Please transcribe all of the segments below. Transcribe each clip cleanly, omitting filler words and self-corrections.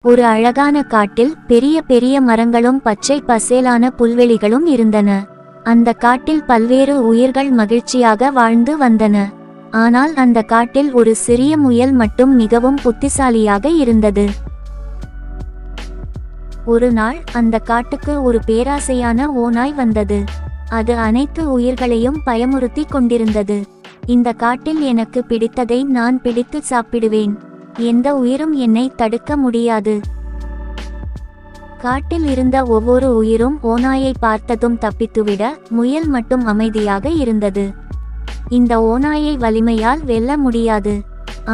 ஒரு அழகான காட்டில் பெரிய பெரிய மரங்களும் பச்சை பசேலான புல்வெளிகளும் இருந்தன. அந்த காட்டில் பல்வேறு உயிர்கள் மகிழ்ச்சியாக வாழ்ந்து வந்தன. ஆனால் அந்த காட்டில் ஒரு சிறிய முயல் மட்டும் மிகவும் புத்திசாலியாக இருந்தது. ஒரு நாள் அந்த காட்டுக்கு ஒரு பேராசையான ஓநாய் வந்தது. அது அனைத்து உயிர்களையும் பயமுறுத்தி கொண்டிருந்தது. இந்த காட்டில் எனக்கு பிடித்ததை நான் பிடித்து சாப்பிடுவேன். எந்த உயிரும் என்னை தடுக்க முடியாது. காட்டில் இருந்த ஒவ்வொரு உயிரும் ஓநாயை பார்த்ததும் தப்பித்துவிட, முயல் மட்டும் அமைதியாக இருந்தது. இந்த ஓநாயை வலிமையால் வெல்ல முடியாது,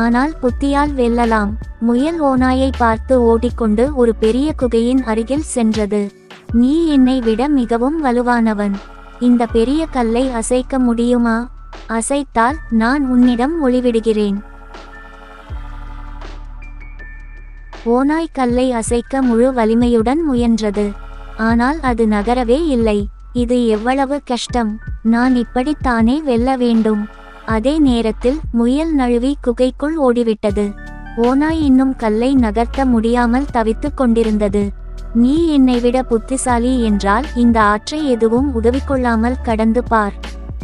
ஆனால் புத்தியால் வெல்லலாம். முயல் ஓநாயை பார்த்து ஓடிக்கொண்டு ஒரு பெரிய குகையின் அருகில் சென்றது. நீ என்னை விட மிகவும் வலுவானவன். இந்த பெரிய கல்லை அசைக்க முடியுமா? அசைத்தால் நான் உன்னிடம் ஒளிவிடுகிறேன். ஓநாய் கல்லை அசைக்க முழு வலிமையுடன் முயன்றது. ஆனால் அது நகரவே இல்லை. இது எவ்வளவு கஷ்டம்! நான் இப்படித்தானே வெல்ல வேண்டும். அதே நேரத்தில் முயல் நழுவி குகைக்குள் ஓடிவிட்டது. ஓநாய் இன்னும் கல்லை நகர்த்த முடியாமல் தவித்துக் கொண்டிருந்தது. நீ என்னை விட புத்திசாலி என்றால் இந்த ஆற்றை எதுவும் உதவிக்கொள்ளாமல் கடந்து பார்.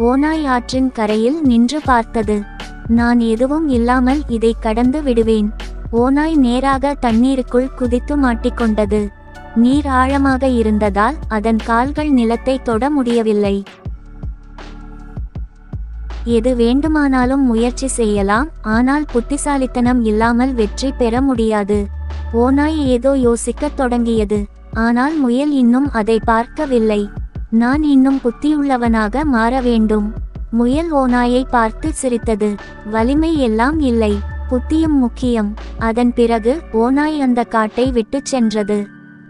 ஓநாய் ஆற்றின் கரையில் நின்று பார்த்தது. நான் எதுவும் இல்லாமல் இதை கடந்து விடுவேன். ஓநாய் நேராக தண்ணீருக்குள் குதித்து மாட்டிக்கொண்டது. நீர் ஆழமாக இருந்ததால் அதன் கால்கள் நிலத்தை தொட முடியவில்லை. எது வேண்டுமானாலும் முயற்சி செய்யலாம், ஆனால் புத்திசாலித்தனம் இல்லாமல் வெற்றி பெற முடியாது. ஓநாய் ஏதோ யோசிக்கத் தொடங்கியது. ஆனால் முயல் இன்னும் அதை பார்க்கவில்லை. நான் இன்னும் புத்தியுள்ளவனாக மாற வேண்டும். முயல் ஓநாயை பார்த்து சிரித்தது. வலிமை எல்லாம் இல்லை, புத்தியும் முக்கியம். அதன் பிறகு ஓநாய் அந்த காட்டை விட்டுச் சென்றது.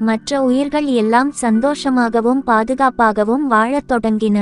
மற்ற உயிர்கள் எல்லாம் சந்தோஷமாகவும் பாதுகாப்பாகவும் வாழத் தொடங்கின.